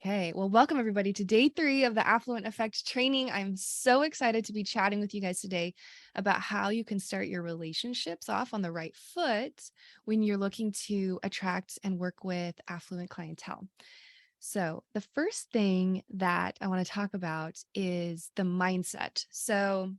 Okay, well, welcome everybody to day 3 of the Affluent Effect training. I'm so excited to be chatting with you guys today about how you can start your relationships off on the right foot when you're looking to attract and work with affluent clientele. So, the first thing that I want to talk about is the mindset. So,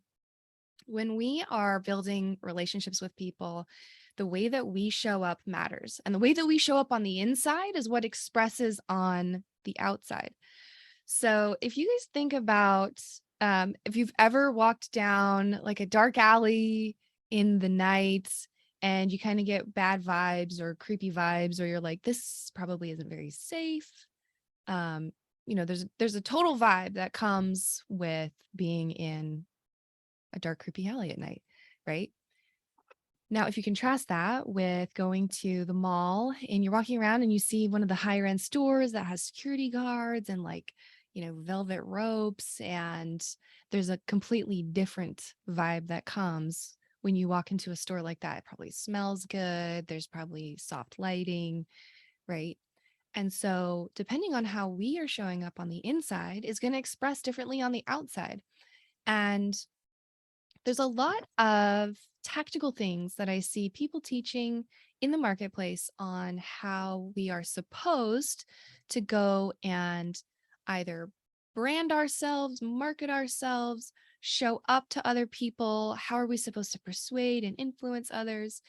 when we are building relationships with people, the way that we show up matters. And the way that we show up on the inside is what expresses on the outside. So if you guys think about if you've ever walked down like a dark alley in the night and you kind of get bad vibes or creepy vibes, or you're like, this probably isn't very safe. Um, there's a total vibe that comes with being in a dark, creepy alley at night, right? Now, if you contrast that with going to the mall and you're walking around and you see one of the higher end stores that has security guards and velvet ropes, and there's a completely different vibe that comes when you walk into a store like that. It probably smells good. There's probably soft lighting, right? And so, depending on how we are showing up on the inside, is going to express differently on the outside. And there's a lot of tactical things that I see people teaching in the marketplace on how we are supposed to go and either brand ourselves, market ourselves, show up to other people. How are we supposed to persuade and influence others?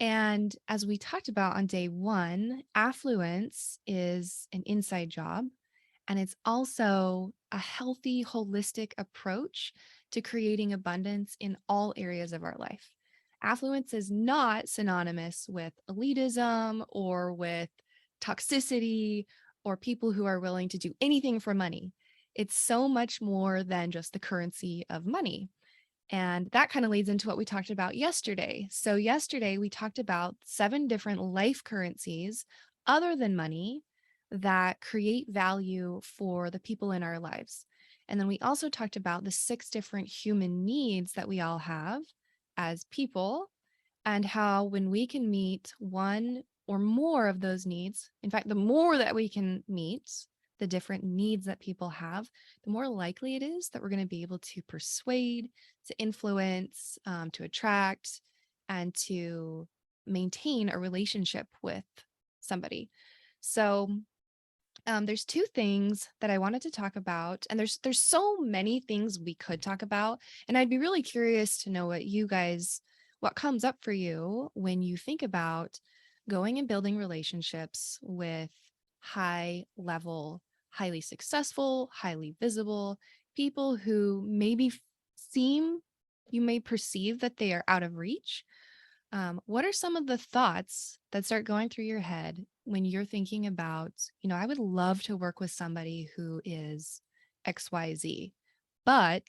And as we talked about on day 1, affluence is an inside job. And it's also a healthy, holistic approach to creating abundance in all areas of our life. Affluence is not synonymous with elitism or with toxicity or people who are willing to do anything for money. It's so much more than just the currency of money. And that kind of leads into what we talked about yesterday. So, yesterday we talked about 7 different life currencies other than money that create value for the people in our lives. And then we also talked about the 6 different human needs that we all have as people, and how when we can meet one or more of those needs, in fact, the more that we can meet the different needs that people have, the more likely it is that we're going to be able to persuade, to influence, to attract, and to maintain a relationship with somebody. So there's 2 things that I wanted to talk about, and there's so many things we could talk about, and I'd be really curious to know what comes up for you when you think about going and building relationships with high level, highly successful, highly visible people who seem you may perceive that they are out of reach. What are some of the thoughts that start going through your head when you're thinking about, I would love to work with somebody who is XYZ, but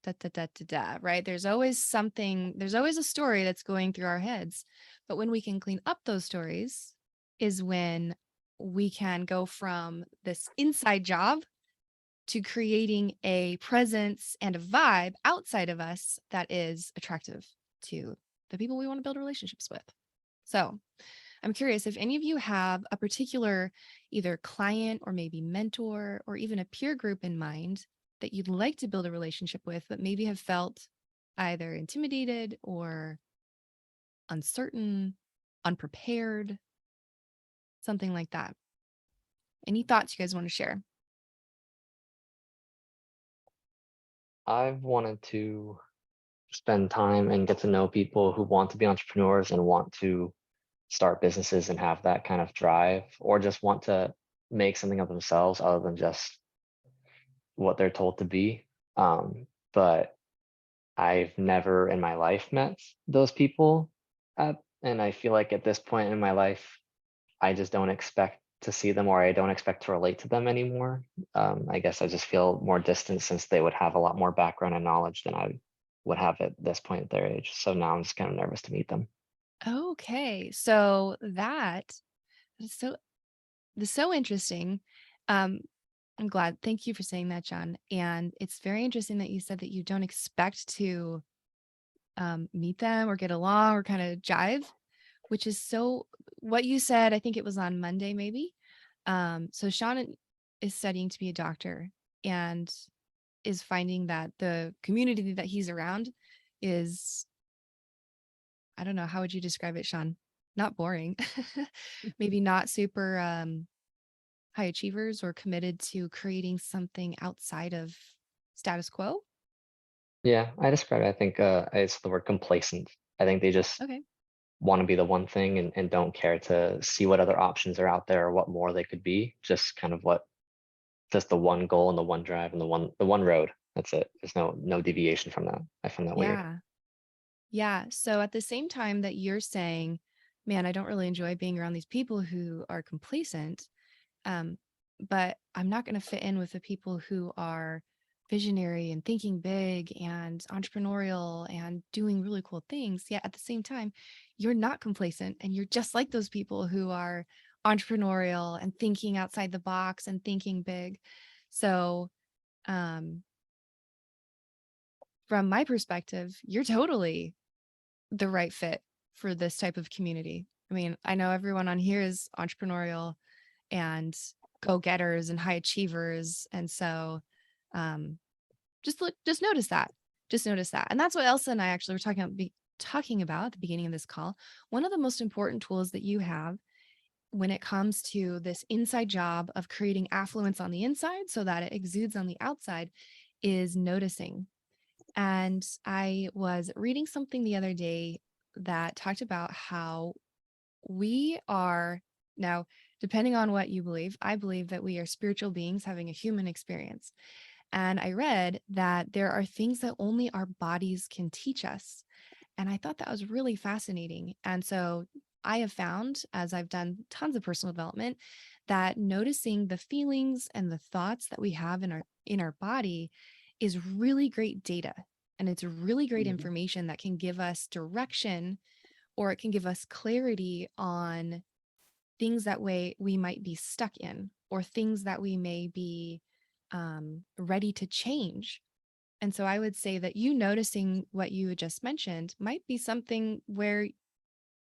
da da da da da, right? There's always a story that's going through our heads. But when we can clean up those stories is when we can go from this inside job to creating a presence and a vibe outside of us that is attractive to the people we want to build relationships with. So I'm curious if any of you have a particular either client or maybe mentor or even a peer group in mind that you'd like to build a relationship with, but maybe have felt either intimidated or uncertain, unprepared, something like that. Any thoughts you guys want to share? I've wanted to spend time and get to know people who want to be entrepreneurs and want to start businesses and have that kind of drive, or just want to make something of themselves other than just what they're told to be. But I've never in my life met those people. And I feel like at this point in my life, I just don't expect to see them, or I don't expect to relate to them anymore. I guess I just feel more distant since they would have a lot more background and knowledge than I would have at this point at their age. So now I'm just kind of nervous to meet them. Okay, so that is so interesting. Um, I'm glad. Thank you for saying that, John. And it's very interesting that you said that you don't expect to meet them or get along or kind of jive, which is so what you said. I think it was on Monday, maybe. So Sean is studying to be a doctor and is finding that the community that he's around is, I don't know, how would you describe it, Sean? Not boring. Maybe not super high achievers or committed to creating something outside of status quo. Yeah, I describe it, I think it's the word complacent. I think they just Okay. want to be the one thing and don't care to see what other options are out there or what more they could be. Just kind of what just the one goal and the one drive and the one road. That's it. There's no deviation from that. I find that weird. Yeah. Yeah. So at the same time that you're saying, man, I don't really enjoy being around these people who are complacent, um, but I'm not going to fit in with the people who are visionary and thinking big and entrepreneurial and doing really cool things. Yet at the same time, you're not complacent and you're just like those people who are entrepreneurial and thinking outside the box and thinking big. So, um, from my perspective, you're totally the right fit for this type of community. I mean, I know everyone on here is entrepreneurial and go-getters and high achievers. And so um just notice that. Just notice that. And that's what Elsa and I actually were talking about at the beginning of this call. One of the most important tools that you have when it comes to this inside job of creating affluence on the inside so that it exudes on the outside is noticing. And I was reading something the other day that talked about how we are now, depending on what you believe, I believe that we are spiritual beings having a human experience. And I read that there are things that only our bodies can teach us. And I thought that was really fascinating. And so I have found, as I've done tons of personal development, that noticing the feelings and the thoughts that we have in our body is really great data. And it's really great Mhm. information that can give us direction or it can give us clarity on things that way we might be stuck in or things that we may be ready to change. And so I would say that you noticing what you had just mentioned might be something where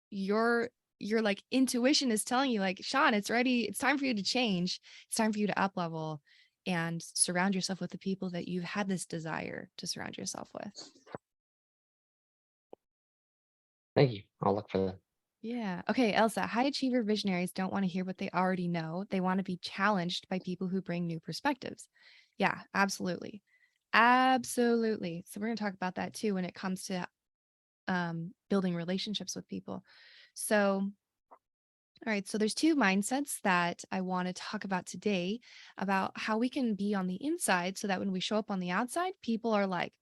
your your like intuition is telling you like, Sean, it's ready, it's time for you to change, it's time for you to up level and surround yourself with the people that you've had this desire to surround yourself with. Thank you. I'll look for that. Yeah. Okay, Elsa, high achiever visionaries don't want to hear what they already know. They want to be challenged by people who bring new perspectives. Yeah, absolutely. Absolutely. So we're going to talk about that too when it comes to building relationships with people. So, all right, so there's two mindsets that I want to talk about today about how we can be on the inside so that when we show up on the outside, people are like,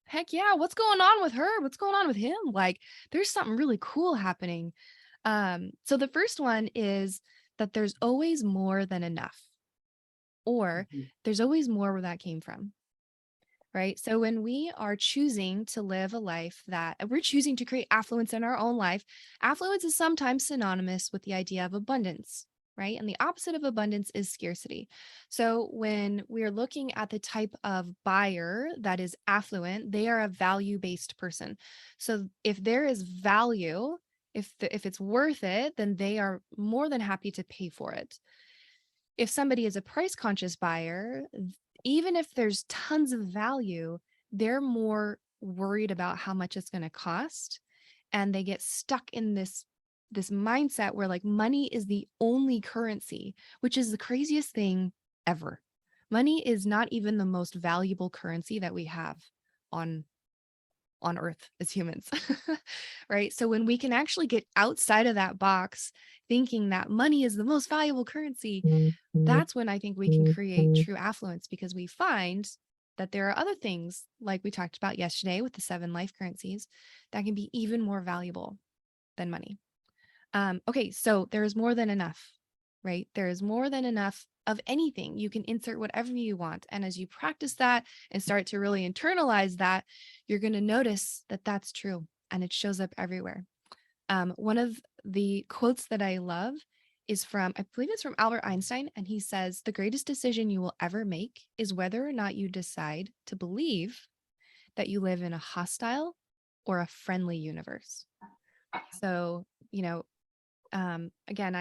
heck yeah, what's going on with her? What's going on with him? Like, there's something really cool happening. So the first one is that there's always more than enough, or Mhm. there's always more where that came from. Right. So when we are choosing to live a life that we're choosing to create affluence in our own life, affluence is sometimes synonymous with the idea of abundance. Right. And the opposite of abundance is scarcity. So when we're looking at the type of buyer that is affluent, they are a value based person. So if there is value, if it's worth it, then they are more than happy to pay for it. If somebody is a price conscious buyer, even if there's tons of value, they're more worried about how much it's going to cost and they get stuck in this mindset where like money is the only currency, which is the craziest thing ever. Money is not even the most valuable currency that we have on earth as humans. Right? So when we can actually get outside of that box thinking that money is the most valuable currency, that's when I think we can create true affluence because we find that there are other things like we talked about yesterday with the 7 life currencies that can be even more valuable than money. Okay, so there is more than enough, right? There is more than enough of anything. You can insert whatever you want. And as you practice that and start to really internalize that, you're going to notice that that's true and it shows up everywhere. One of the quotes that I love is from, I believe it's from Albert Einstein. And he says, the greatest decision you will ever make is whether or not you decide to believe that you live in a hostile or a friendly universe. So, you know, again,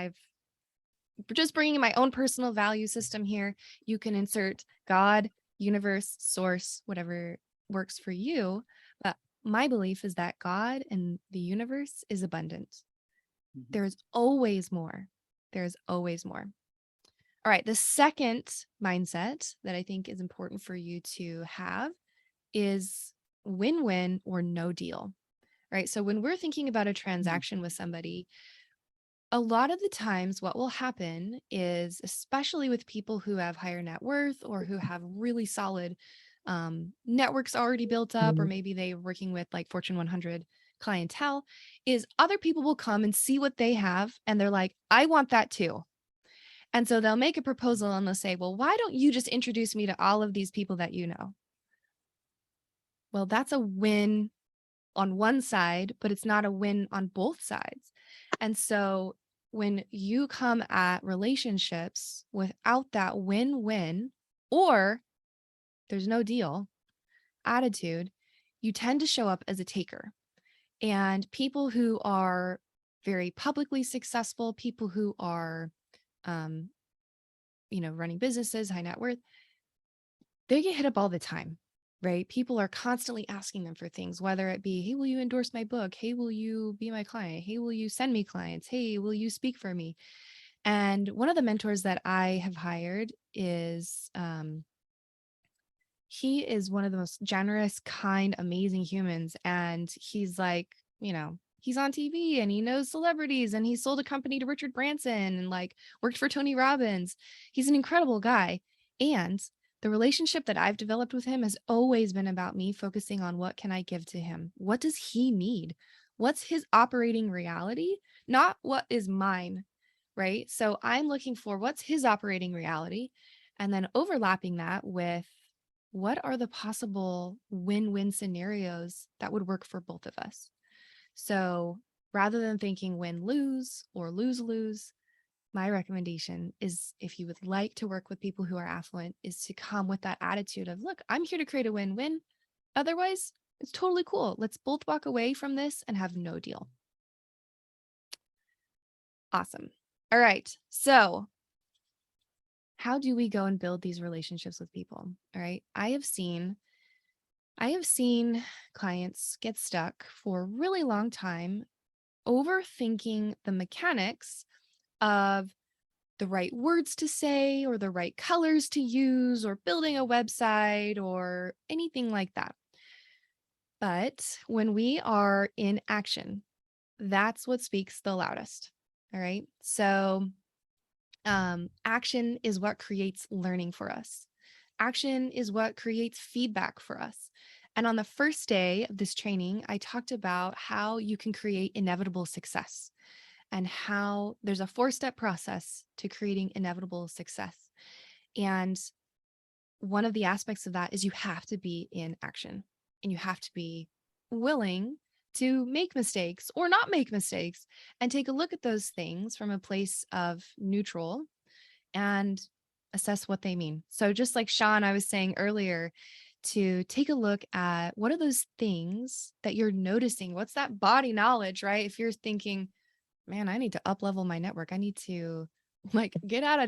just bringing my own personal value system here. You can insert God, universe, source, whatever works for you. But my belief is that God and the universe is abundant. Mhm. There's always more. There's always more. All right. The second mindset that I think is important for you to have is win win or no deal. Right. So when we're thinking about a Mhm. transaction with somebody, a lot of the times what will happen is, especially with people who have higher net worth or who have really solid networks already built up, or Mhm. maybe they're working with like Fortune 100 clientele, is other people will come and see what they have and they're like, I want that too. And so they'll make a proposal and they'll say, well, why don't you just introduce me to all of these people that you know? Well, that's a win on one side, but it's not a win on both sides. And so when you come at relationships without that win win, or there's no deal attitude, you tend to show up as a taker. And people who are very publicly successful, people who are, um, running businesses, high net worth, they get hit up all the time, right? People are constantly asking them for things, whether it be, hey, will you endorse my book? Hey, will you be my client? Hey, will you send me clients? Hey, will you speak for me? And one of the mentors that I have hired is he is one of the most generous, kind, amazing humans. And he's like, he's on TV and he knows celebrities and he sold a company to Richard Branson and like worked for Tony Robbins. He's an incredible guy. And the relationship that I've developed with him has always been about me focusing on what can I give to him? What does he need? What's his operating reality? Not what is mine, right? So I'm looking for what's his operating reality and then overlapping that with what are the possible win-win scenarios that would work for both of us. So rather than thinking win-lose or lose-lose, my recommendation is, if you would like to work with people who are affluent, is to come with that attitude of, look, I'm here to create a win-win. Otherwise, it's totally cool. Let's both walk away from this and have no deal. Awesome. All right. So how do we go and build these relationships with people? All right. I have seen clients get stuck for a really long time overthinking the mechanics of the right words to say or the right colors to use or building a website or anything like that. But when we are in action, that's what speaks the loudest. All right. So, action is what creates learning for us. Action is what creates feedback for us. And on the first day of this training, I talked about how you can create inevitable success and how there's a 4-step process to creating inevitable success. And one of the aspects of that is you have to be in action and you have to be willing to make mistakes or not make mistakes and take a look at those things from a place of neutral and assess what they mean. So just like Sean, I was saying earlier, to take a look at what are those things that you're noticing? What's that body knowledge, right? If you're thinking, man, I need to up level my network. I need to like get out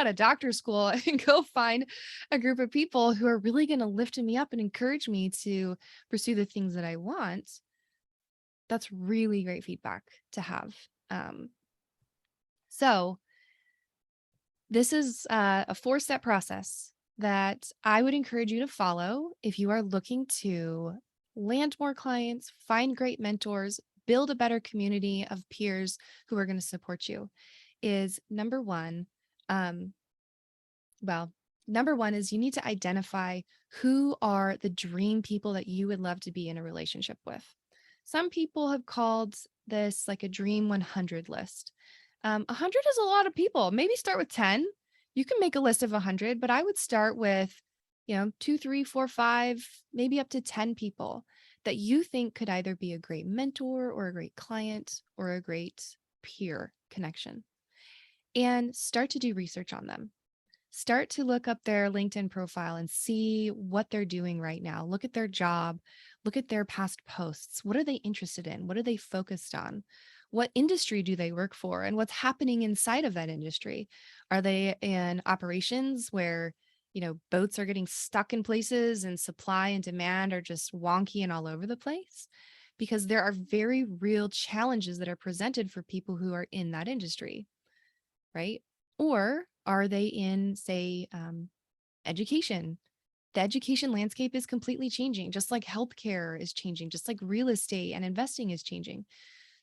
of doctor school and go find a group of people who are really going to lift me up and encourage me to pursue the things that I want. That's really great feedback to have. Um, so this is a 4-step process that I would encourage you to follow if you are looking to land more clients, find great mentors, build a better community of peers who are going to support you. Is number one, um, well, number one is you need to identify who are the dream people that you would love to be in a relationship with. Some people have called this like a dream 100 list. 100 is a lot of people. Maybe start with 10. You can make a list of 100, but I would start with, two, three, four, five, maybe up to 10 people that you think could either be a great mentor or a great client or a great peer connection. And start to do research on them. Start to look up their LinkedIn profile and see what they're doing right now. Look at their job, look at their past posts. What are they interested in? What are they focused on? What industry do they work for and what's happening inside of that industry? Are they in operations where, boats are getting stuck in places and supply and demand are just wonky and all over the place? Because there are very real challenges that are presented for people who are in that industry, right? Or are they in, say, education? The education landscape is completely changing, just like healthcare is changing, just like real estate and investing is changing.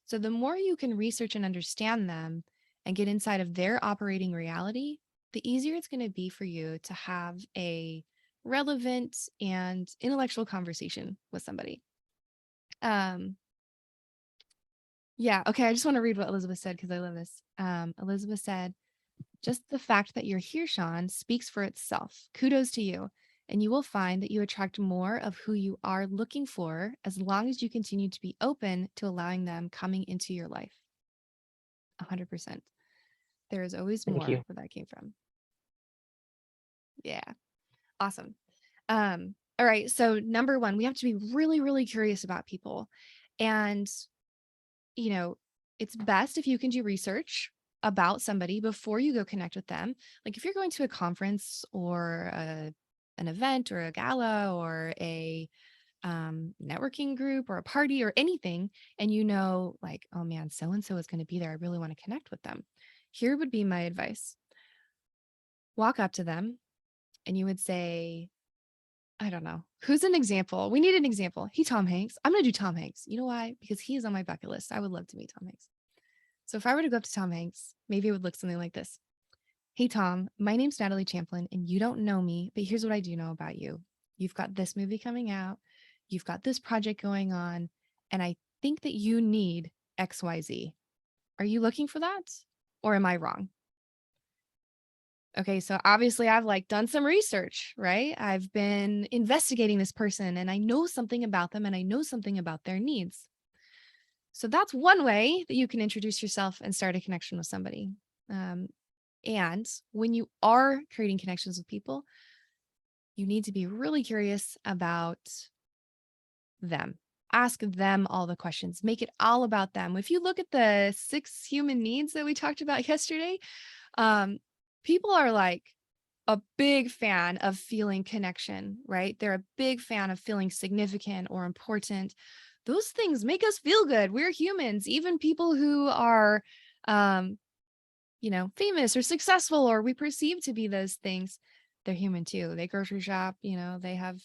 So the more you can research and understand them and get inside of their operating reality, the easier it's going to be for you to have a relevant and intellectual conversation with somebody. Um, yeah, okay, I just want to read what Elizabeth said because I love this. Elizabeth said, just the fact that you're here, Sean, speaks for itself. Kudos to you. And you will find that you attract more of who you are looking for as long as you continue to be open to allowing them coming into your life. 100%. There is always Thank more you. where that came from. Yeah. Awesome. All right. So number one, we have to be really, really curious about people. And, you know, it's best if you can do research about somebody before you go connect with them. Like if you're going to a conference or an event or a gala or a networking group or a party or anything, and like, oh man, so and so is going to be there. I really want to connect with them. Here would be my advice: walk up to them and you would say, I don't know, who's an example? We need an example. Hey, Tom Hanks. I'm going to do Tom Hanks. You know why? Because he is on my bucket list. I would love to meet Tom Hanks. So if I were to go up to Tom Hanks, maybe it would look something like this. Hey, Tom, my name's Natalie Champlin, and you don't know me, but here's what I do know about you. You've got this movie coming out, you've got this project going on, and I think that you need XYZ. Are you looking for that? Or am I wrong? Okay, so obviously I've like done some research, right? I've been investigating this person and I know something about them and I know something about their needs. So that's one way that you can introduce yourself and start a connection with somebody. Um, and when you are creating connections with people, you need to be really curious about them. Ask them all the questions. Make it all about them. If you look at the 6 human needs that we talked about yesterday, um, people are like a big fan of feeling connection, right? They're a big fan of feeling significant or important. Those things make us feel good. We're humans. Even people who are, um, famous or successful or we perceive to be those things, they're human too. They grocery shop, they have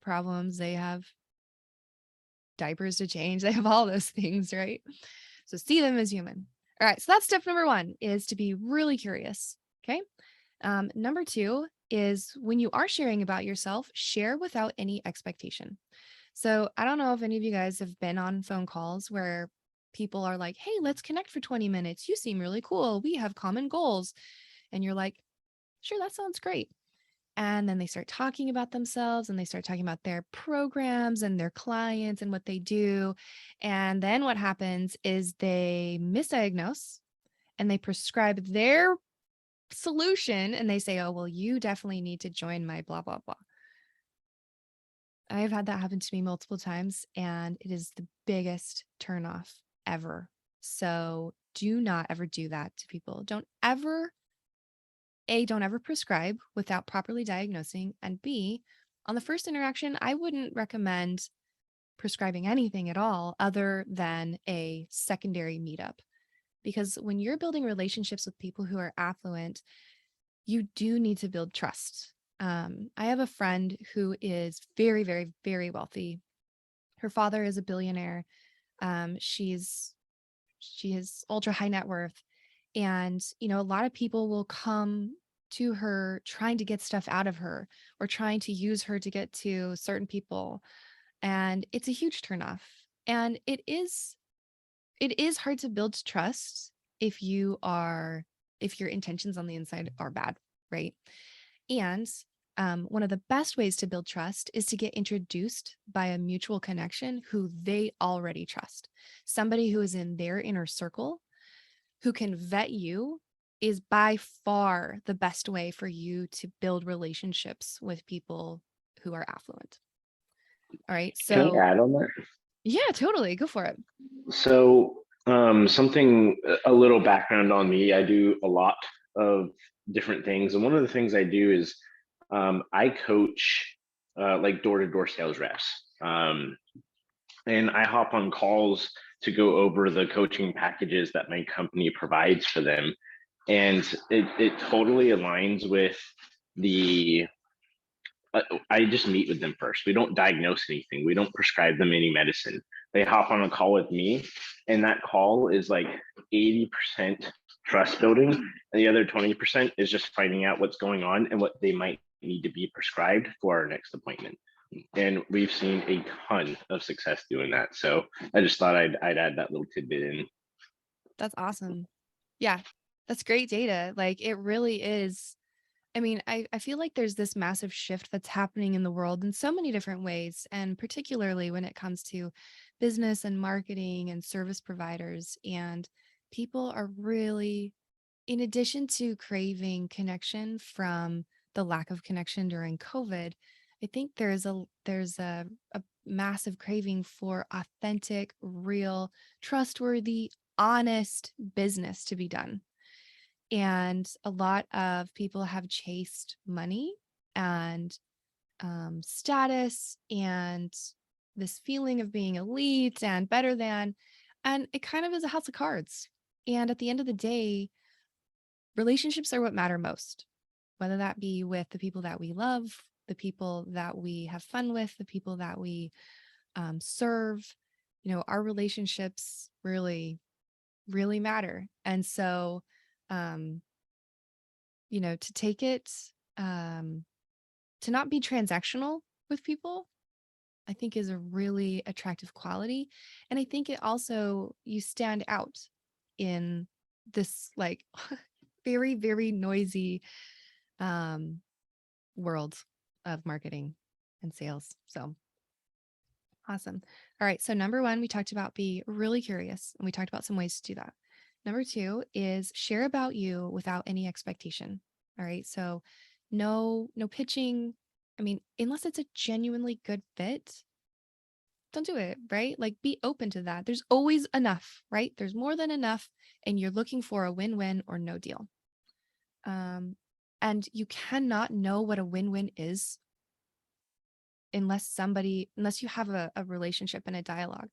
problems, they have diapers to change, they have all those things, right? So see them as human. All right. So that's step number one, is to be really curious. Okay. Number two is when you are sharing about yourself, share without any expectation. So I don't know if any of you guys have been on phone calls where people are like, hey, let's connect for 20 minutes. You seem really cool. We have common goals. And you're like, sure, that sounds great. And then they start talking about themselves and they start talking about their programs and their clients and what they do. And then what happens is they misdiagnose and they prescribe their solution and they say, oh, well, you definitely need to join my blah, blah, blah. I've had that happen to me multiple times and it is the biggest turnoff ever. So do not ever do that to people. Don't ever prescribe without properly diagnosing. And B, on the first interaction, I wouldn't recommend prescribing anything at all other than a secondary meetup. Because when you're building relationships with people who are affluent, you do need to build trust. I have a friend who is very, very, very wealthy. Her father is a billionaire. She is ultra high net worth. And, a lot of people will come to her trying to get stuff out of her or trying to use her to get to certain people. And it's a huge turnoff. And it is hard to build trust if if your intentions on the inside are bad, right? And one of the best ways to build trust is to get introduced by a mutual connection who they already trust. Somebody who is in their inner circle who can vet you is by far the best way for you to build relationships with people who are affluent. All right. Can I So, add on that? yeah, totally. Go for it. So Something a little background on me. I do a lot of different things, and one of the things I do is I coach like door to door sales reps, and I hop on calls to go over the coaching packages that my company provides for them, and it totally aligns with the uh, I just meet with them first. We don't diagnose anything. We don't prescribe them any medicine. They hop on a call with me, and that call is like 80% trust building, and the other 20% is just finding out what's going on and what they might need to be prescribed for our next appointment. And we've seen a ton of success doing that. So I just thought I'd add that little tidbit in. That's awesome. Yeah, that's great data. Like it really is. I mean, I feel like there's this massive shift that's happening in the world in so many different ways, and particularly when it comes to business and marketing and service providers. And people are really, in addition to craving connection from the lack of connection during COVID, I think there's a massive craving for authentic, real, trustworthy, honest business to be done. And a lot of people have chased money and status and this feeling of being elite and better than. And it kind of is a house of cards. And at the end of the day, relationships are what matter most, whether that be with the people that we love, the people that we have fun with, the people that we serve. Our relationships really, really matter. And so, um, to take it, um, to not be transactional with people, I think is a really attractive quality. And I think it also, you stand out in this like very, very noisy um, world of marketing and sales. So awesome. All right. So number one, we talked about be really curious and we talked about some ways to do that. Number two is share about you without any expectation. All right. So no pitching. I mean, unless it's a genuinely good fit, don't do it, right? Like be open to that. There's always enough, right? There's more than enough, and you're looking for a win-win or no deal. Um, and you cannot know what a win-win is unless you have a relationship and a dialogue.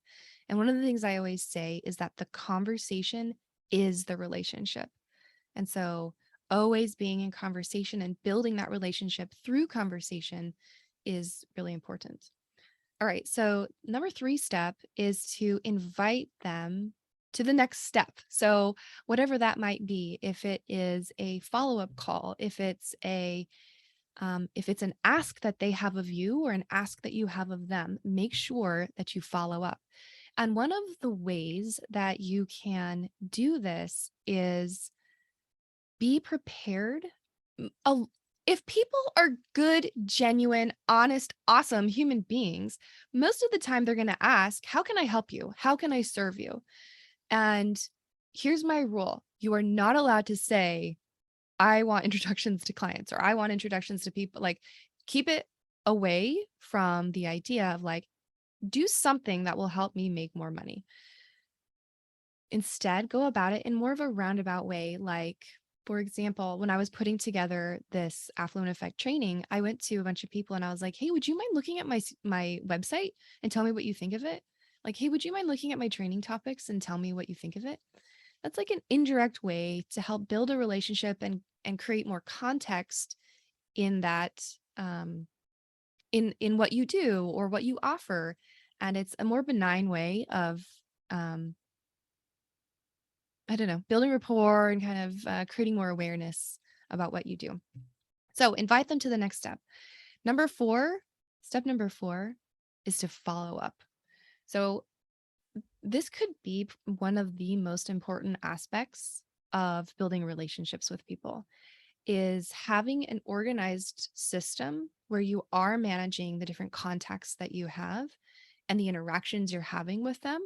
And one of the things I always say is that the conversation is the relationship. And so always being in conversation and building that relationship through conversation is really important. All right. So number three step is to invite them to the next step. So whatever that might be, if it is a follow-up call, if it's an ask that they have of you or an ask that you have of them, make sure that you follow up. And one of the ways that you can do this is be prepared. M- a- If people are good, genuine, honest, awesome human beings, most of the time they're going to ask, how can I help you? How can I serve you? And here's my rule. You are not allowed to say, I want introductions to clients or I want introductions to people. Like, keep it away from the idea of like, do something that will help me make more money. Instead, go about it in more of a roundabout way. Like, for example, when I was putting together this Affluent Effect training, I went to a bunch of people and I was like, "Hey, would you mind looking at my website and tell me what you think of it? Like, hey, would you mind looking at my training topics and tell me what you think of it?" That's like an indirect way to help build a relationship and create more context in that in what you do or what you offer. And it's a more benign way of um, I don't know, building rapport and kind of creating more awareness about what you do. So invite them to the next step. Number four, step number four is to follow up. So this could be one of the most important aspects of building relationships with people is having an organized system where you are managing the different contacts that you have and the interactions you're having with them,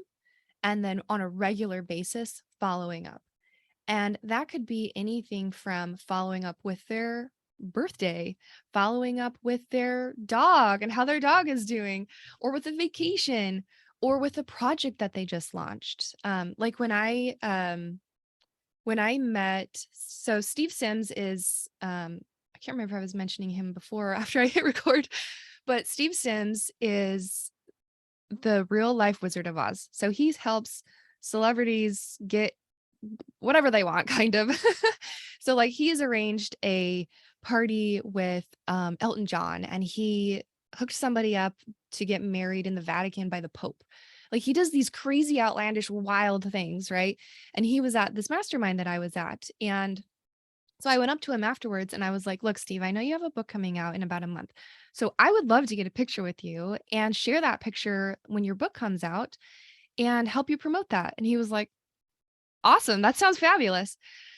and then on a regular basis following up. And that could be anything from following up with their birthday, following up with their dog and how their dog is doing, or with a vacation, or with a project that they just launched. Like when I met, so Steve Sims is, I can't remember if I was mentioning him before or after I hit record, but Steve Sims is the real life Wizard of Oz. So he helps celebrities get whatever they want, kind of. So like he's arranged a party with Elton John, and he hooked somebody up to get married in the Vatican by the Pope. Like he does these crazy, outlandish, wild things, right? And he was at this mastermind that I was at. And so I went up to him afterwards and I was like, look, Steve, I know you have a book coming out in about a month. So I would love to get a picture with you and share that picture when your book comes out and help you promote that. And he was like, awesome. That sounds fabulous.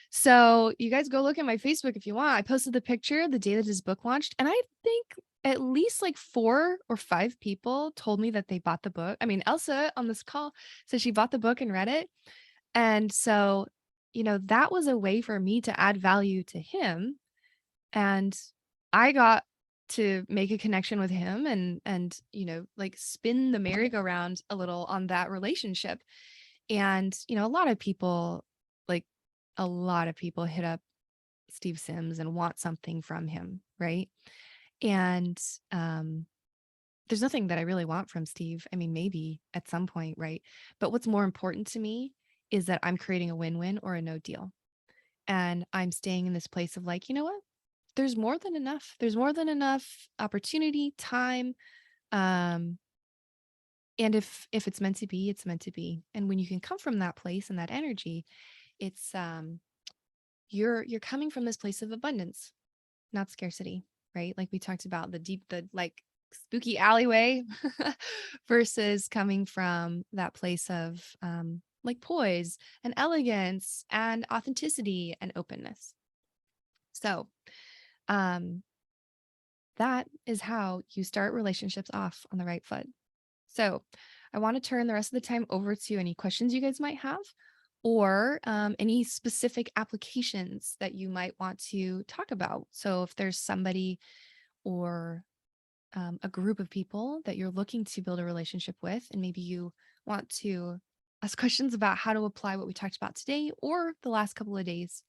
So you guys go look at my Facebook if you want. I posted the picture the day that his book launched. And I think at least like 4 or 5 people told me that they bought the book. I mean, Elsa on this call said she bought the book and read it. And so, that was a way for me to add value to him. And I got to make a connection with him and like spin the merry-go-round a little on that relationship. And, like a lot of people hit up Steve Sims and want something from him, right? And there's nothing that I really want from Steve. I mean, maybe at some point, right? But what's more important to me is that I'm creating a win-win or a no deal. And I'm staying in this place of like, you know what? There's more than enough. There's more than enough opportunity, time. Um, and if it's meant to be, it's meant to be. And when you can come from that place and that energy, it's you're coming from this place of abundance, not scarcity, right? Like we talked about the like spooky alleyway versus coming from that place of like poise and elegance and authenticity and openness. So um that is how you start relationships off on the right foot. So I want to turn the rest of the time over to any questions you guys might have, or any specific applications that you might want to talk about. So if there's somebody or a group of people that you're looking to build a relationship with, and maybe you want to ask questions about how to apply what we talked about today or the last couple of days,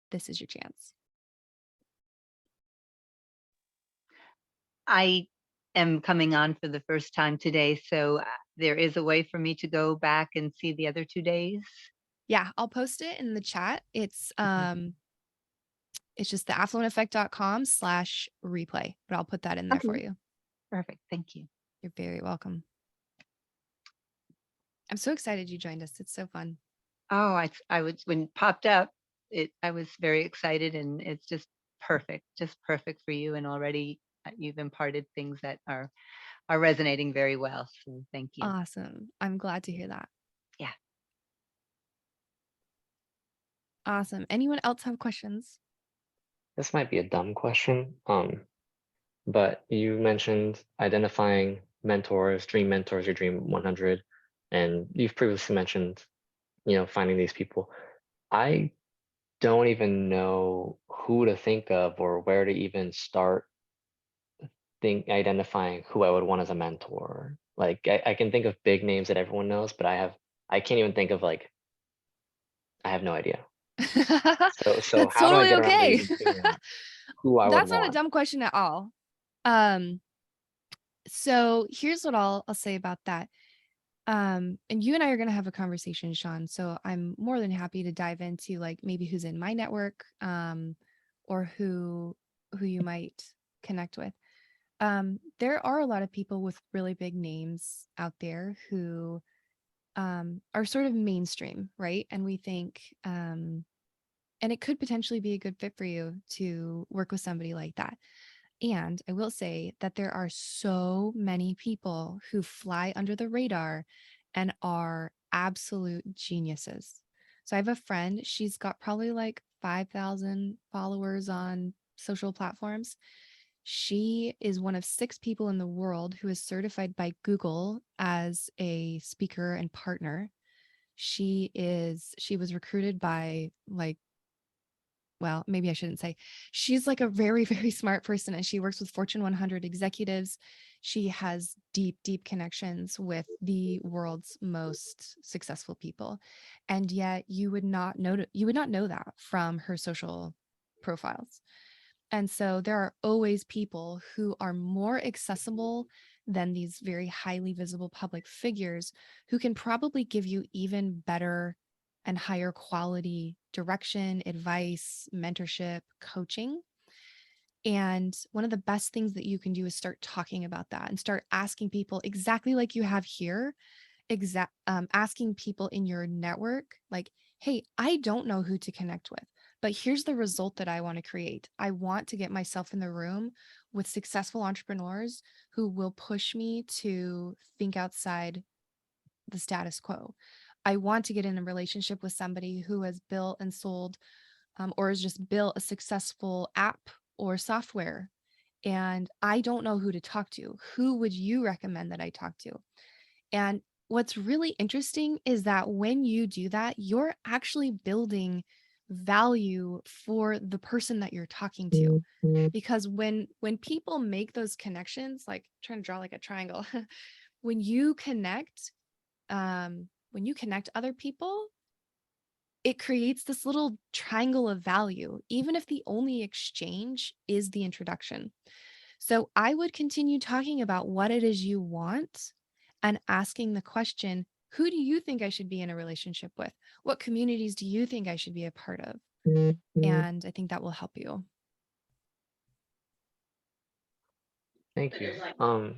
this is your chance. I am coming on for the first time today, so there is a way for me to go back and see the other 2 days? Yeah, I'll post it in the chat. Mhm. It's just the affluenteffect.com/replay, but I'll put that in there for Okay, you. perfect. Thank you. You're very welcome. I'm so excited you joined us. It's so fun. Oh, I was when it popped up, I was very excited, and it's just perfect for you, and already, you've imparted things that are resonating very well, so thank you. Awesome. I'm glad to hear that. Yeah. Awesome. Anyone else have questions? This might be a dumb question, but you mentioned identifying mentors, your dream 100, and you've previously mentioned, finding these people. I don't even know who to think of or where to even start identifying who I would want as a mentor. Like I can think of big names that everyone knows, but I can't even think of like I have no idea. So That's how do I totally get around to okay. even figuring out who I would That's not a want? dumb question at all. Um, so here's what I'll say about that. And you and I are going to have a conversation, Sean. So I'm more than happy to dive into like maybe who's in my network, or who you might connect with. There are a lot of people with really big names out there who are sort of mainstream, right? And we think, and it could potentially be a good fit for you to work with somebody like that. And I will say that there are so many people who fly under the radar and are absolute geniuses. So I have a friend, she's got probably like 5,000 followers on social platforms. She is one of 6 people in the world who is certified by Google as a speaker and partner. She was recruited by like well, maybe I shouldn't say, she's like a very, very smart person, and she works with Fortune 100 executives. She has deep, deep connections with the world's most successful people. And yet you would not know that from her social profiles. And so there are always people who are more accessible than these very highly visible public figures who can probably give you even better and higher quality direction, advice, mentorship, coaching. And one of the best things that you can do is start talking about that and start asking people exactly like you have here, asking people in your network, like, hey, I don't know who to connect with, but here's the result that I want to create. I want to get myself in the room with successful entrepreneurs who will push me to think outside the status quo. I want to get in a relationship with somebody who has built and sold or has just built a successful app or software. And I don't know who to talk to. Who would you recommend that I talk to? And what's really interesting is that when you do that, you're actually building value for the person that you're talking to. Because when people make those connections, like trying to draw like a triangle, when you connect other people, it creates this little triangle of value, even if the only exchange is the introduction. So I would continue talking about what it is you want and asking the question, who do you think I should be in a relationship with? What communities do you think I should be a part of? And I think that will help you. Thank you. Oh,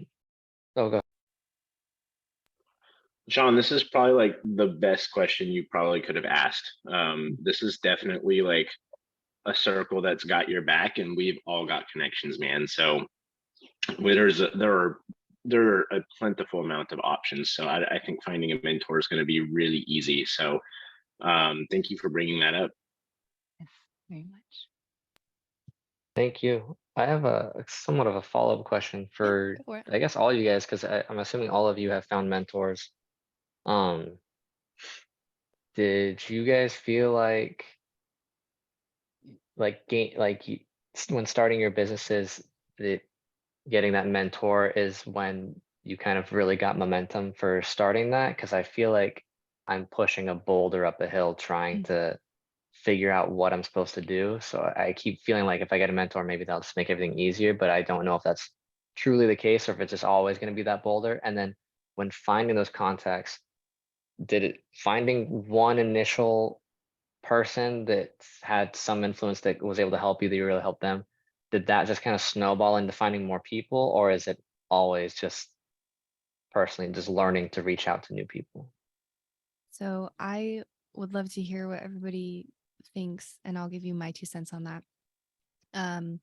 go. Sean, this is probably like the best question you probably could have asked. This is definitely like a circle that's got your back, and we've all got connections, man. So there are a plentiful amount of options. So I think finding a mentor is going to be really easy. So thank you for bringing that up. Yes, very much. Thank you. I have a somewhat of a follow-up question Yeah, for, go for it. I guess, all you guys, because I'm assuming all of you have found mentors. Um, did you guys feel when starting your businesses, that getting that mentor is when you kind of really got momentum for starting that? Because I feel like I'm pushing a boulder up a hill trying Mm. to figure out what I'm supposed to do. So I keep feeling like if I get a mentor, maybe that'll just make everything easier, but I don't know if that's truly the case or if it's just always going to be that boulder. And then when finding those contacts, finding one initial person that had some influence that was able to help you, that you really helped them, did that just kind of snowball into finding more people, or is it always just personally just learning to reach out to new people? So I would love to hear what everybody thinks, and I'll give you my 2 cents on that. Um,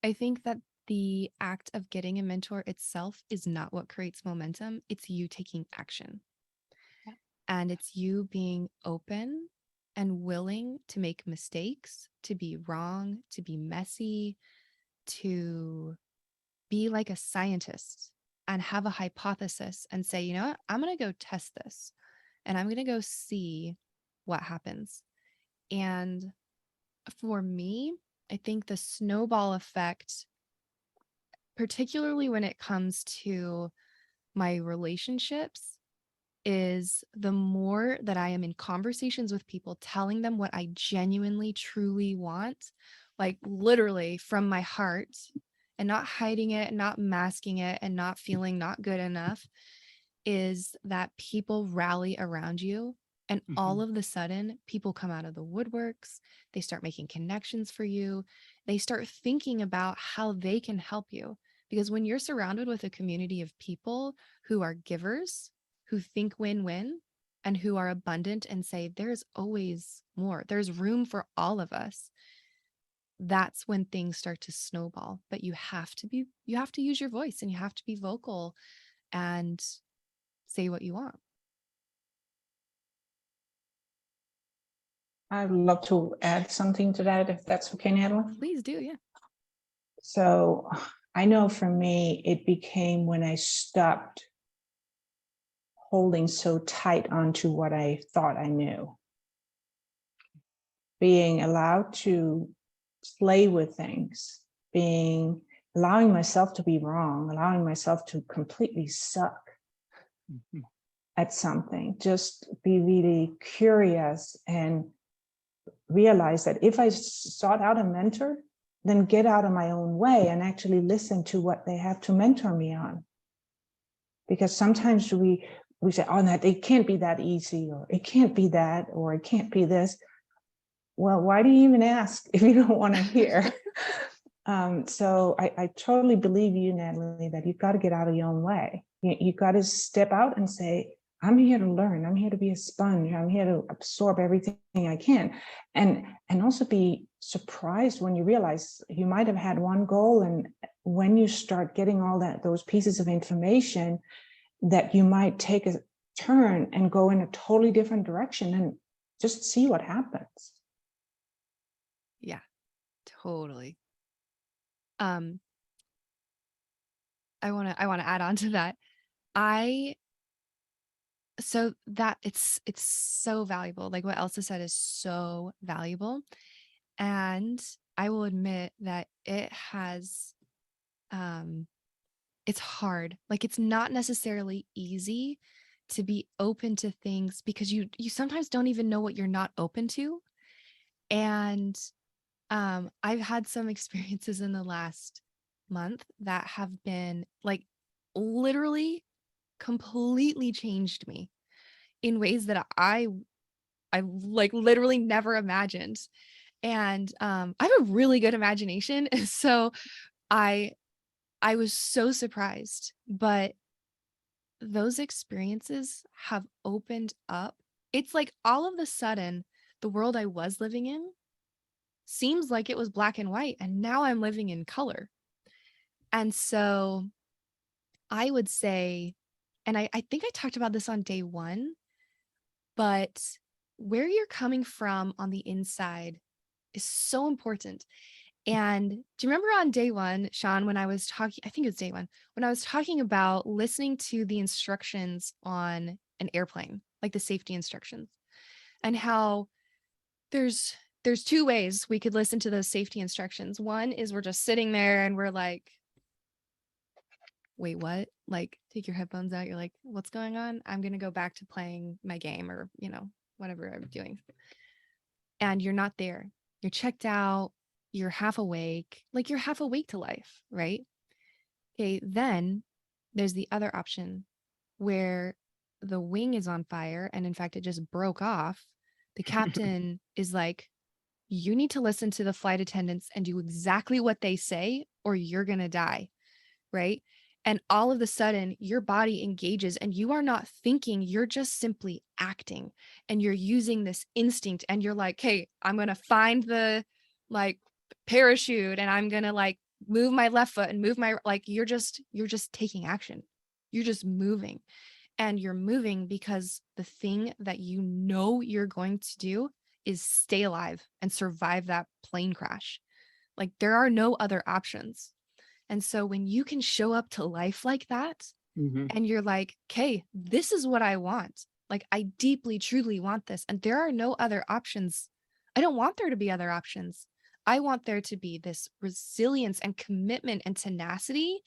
I think that the act of getting a mentor itself is not what creates momentum. It's you taking action. Yeah. And it's you being open and willing to make mistakes, to be wrong, to be messy, to be like a scientist and have a hypothesis and say, you know what, I'm going to go test this and I'm going to go see what happens. And for me, I think the snowball effect, particularly when it comes to my relationships, is the more that I am in conversations with people, telling them what I genuinely, truly want, like literally from my heart, and not hiding it, not masking it, and not feeling not good enough, is that people rally around you. And all Mhm. of the sudden, people come out of the woodworks. They start making connections for you. They start thinking about how they can help you. Because when you're surrounded with a community of people who are givers, who think win win, and who are abundant and say, there's always more, there's room for all of us, that's when things start to snowball. But you have to use your voice and you have to be vocal and say what you want. I'd love to add something to that, if that's okay, Natalie. Please do. Yeah. So I know for me, it became when I stopped holding so tight onto what I thought I knew. Being allowed to play with things, allowing myself to be wrong, allowing myself to completely suck at something, just be really curious and realize that if I sought out a mentor, then get out of my own way and actually listen to what they have to mentor me on. Because sometimes we say, oh, no, it can't be that easy, or it can't be that, or it can't be this. Well, why do you even ask if you don't want to hear? So I totally believe you, Natalie, that you've got to get out of your own way. You've got to step out and say, I'm here to learn. I'm here to be a sponge. I'm here to absorb everything I can. And also be surprised when you realize you might have had one goal, and when you start getting all those pieces of information, that you might take a turn and go in a totally different direction and just see what happens. Yeah, totally. I want to add on to that. So that it's so valuable. Like what Elsa said is so valuable. And I will admit that it's hard. Like it's not necessarily easy to be open to things, because you sometimes don't even know what you're not open to. And I've had some experiences in the last month that have been like literally completely changed me in ways that I like literally never imagined. And I have a really good imagination. So I was so surprised, but those experiences have opened up. It's like all of a sudden the world I was living in seems like it was black and white, and now I'm living in color. And so I would say, and I think I talked about this on day one, but where you're coming from on the inside is so important. And do you remember on day one, Sean, when I was talking, I think it was day one, when I was talking about listening to the instructions on an airplane, like the safety instructions, and how there's two ways we could listen to those safety instructions. One is we're just sitting there and we're like, wait, what? Like, take your headphones out. You're like, what's going on? I'm going to go back to playing my game, or, whatever I'm doing. And you're not there. You're checked out. You're half awake. Like you're half awake to life, right? Okay, then there's the other option where the wing is on fire. And in fact, it just broke off. The captain is like, you need to listen to the flight attendants and do exactly what they say, or you're going to die. Right. And all of a sudden your body engages and you are not thinking, you're just simply acting, and you're using this instinct, and you're like, hey, I'm going to find the like parachute, and I'm going to like move my left foot and move my, like, you're just taking action. You're just moving, and you're moving because the thing that you're going to do is stay alive and survive that plane crash. Like there are no other options. And so when you can show up to life like that, and you're like, okay, this is what I want. Like I deeply, truly want this. And there are no other options. I don't want there to be other options. I want there to be this resilience and commitment and tenacity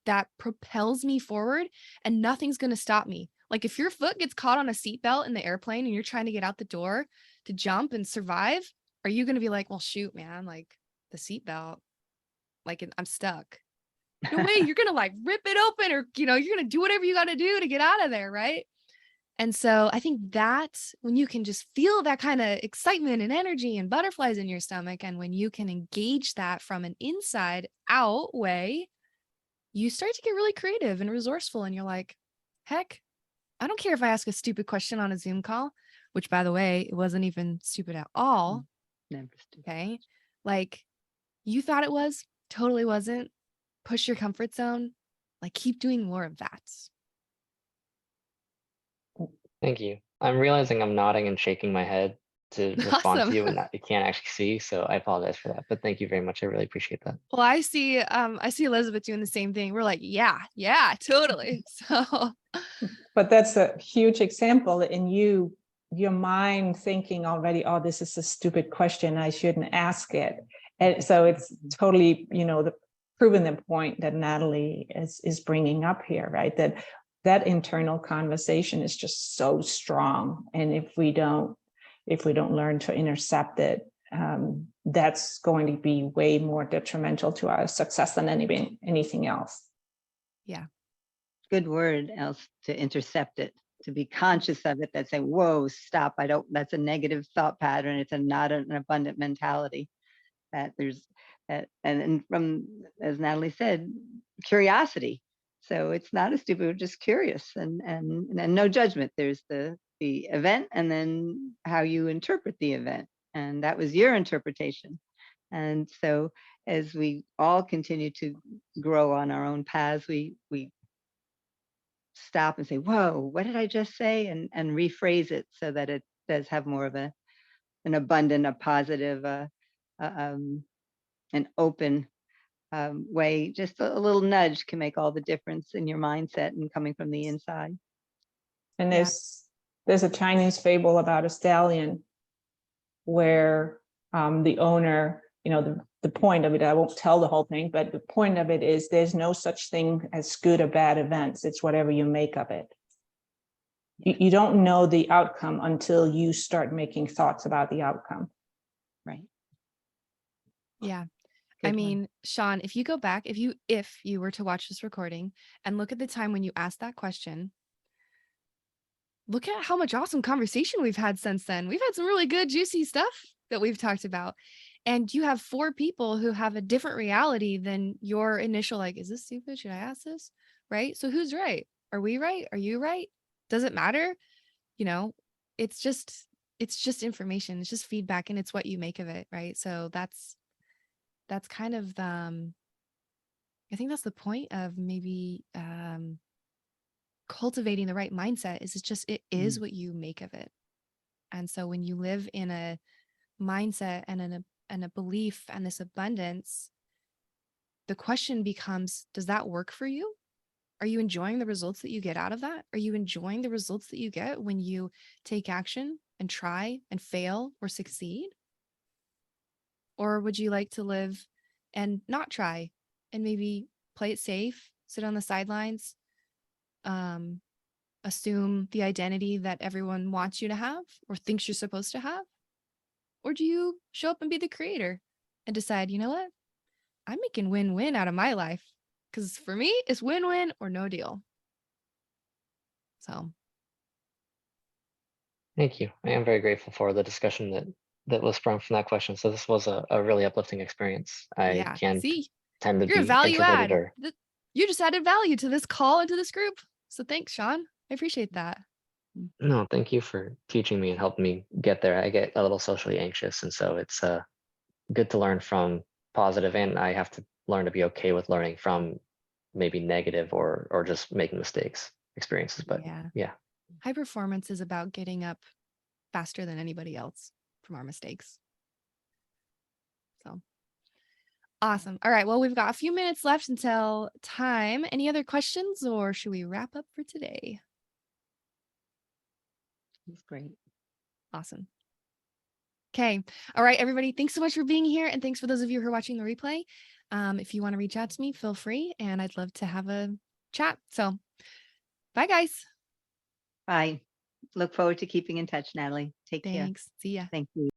that propels me forward, and nothing's going to stop me. Like if your foot gets caught on a seatbelt in the airplane and you're trying to get out the door to jump and survive, are you going to be like, well, shoot, man, like the seatbelt, like I'm stuck? No way, you're gonna like rip it open, or you're gonna do whatever you got to do to get out of there, right? And so I think that when you can just feel that kind of excitement and energy and butterflies in your stomach, and when you can engage that from an inside out way, you start to get really creative and resourceful, and you're like, heck, I don't care if I ask a stupid question on a Zoom call, which by the way, it wasn't even stupid at all. Never stupid. Okay, like you thought it was, totally wasn't. Push your comfort zone, like keep doing more of that. Thank you. I'm realizing I'm nodding and shaking my head to respond Awesome. to you, and that you can't actually see, so I apologize for that. But thank you very much. I really appreciate that. Well, I see Elizabeth doing the same thing. We're like, yeah, totally. So But that's a huge example in your mind thinking already, oh, this is a stupid question, I shouldn't ask it. And so it's totally, proven the point that Natalie is bringing up here, right? That internal conversation is just so strong. And if we don't learn to intercept it, that's going to be way more detrimental to our success than anything else. Yeah. Good word, else, to intercept it, to be conscious of it, that say, whoa, stop, that's a negative thought pattern. It's not an abundant mentality. That there's that, and from, as Natalie said, curiosity. So it's not a stupid, we're just curious, and no judgment. There's the event, and then how you interpret the event. And that was your interpretation. And so as we all continue to grow on our own paths, we stop and say, whoa, what did I just say? And rephrase it so that it does have more of an abundant, a positive, an open way. Just a little nudge can make all the difference in your mindset and coming from the inside. And there's a Chinese fable about a stallion where the owner, the point of it, I won't tell the whole thing, but the point of it is there's no such thing as good or bad events. It's whatever you make of it. You don't know the outcome until you start making thoughts about the outcome. Right. Yeah. Good I one. mean, Sean, if you go back, if you were to watch this recording and look at the time when you asked that question, look at how much awesome conversation we've had since then. We've had some really good, juicy stuff that we've talked about. And you have 4 people who have a different reality than your initial, like, is this stupid? Should I ask this? Right? So who's right? Are we right? Are you right? Does it matter? It's just information. It's just feedback, and it's what you make of it. Right. So that's kind of I think that's the point of maybe cultivating the right mindset. It is what you make of it. And so when you live in a mindset and a belief and this abundance, the question becomes, does that work for you? Are you enjoying the results that you get out of that? Are you enjoying the results that you get when you take action and try and fail or succeed? Or would you like to live and not try and maybe play it safe, sit on the sidelines, assume the identity that everyone wants you to have or thinks you're supposed to have? Or do you show up and be the creator and decide, you know what? I'm making win-win out of my life, because for me, it's win-win or no deal. So. Thank you. I am very grateful for the discussion that was sprung from that question. So this was a really uplifting experience. I Yeah. can See, tend to you're a be value introverted add. You just added value to this call and to this group. So thanks, Sean. I appreciate that. No, thank you for teaching me and helping me get there. I get a little socially anxious, and so it's good to learn from positive, and I have to learn to be okay with learning from maybe negative or just making mistakes experiences. But yeah. High performance is about getting up faster than anybody else from our mistakes. So awesome. All right. Well, we've got a few minutes left until time. Any other questions, or should we wrap up for today? That's great. Awesome. Okay. All right, everybody. Thanks so much for being here. And thanks for those of you who are watching the replay. If you want to reach out to me, feel free. And I'd love to have a chat. So bye, guys. Bye. Look forward to keeping in touch, Natalie. Take care. Thanks. See ya. Thank you.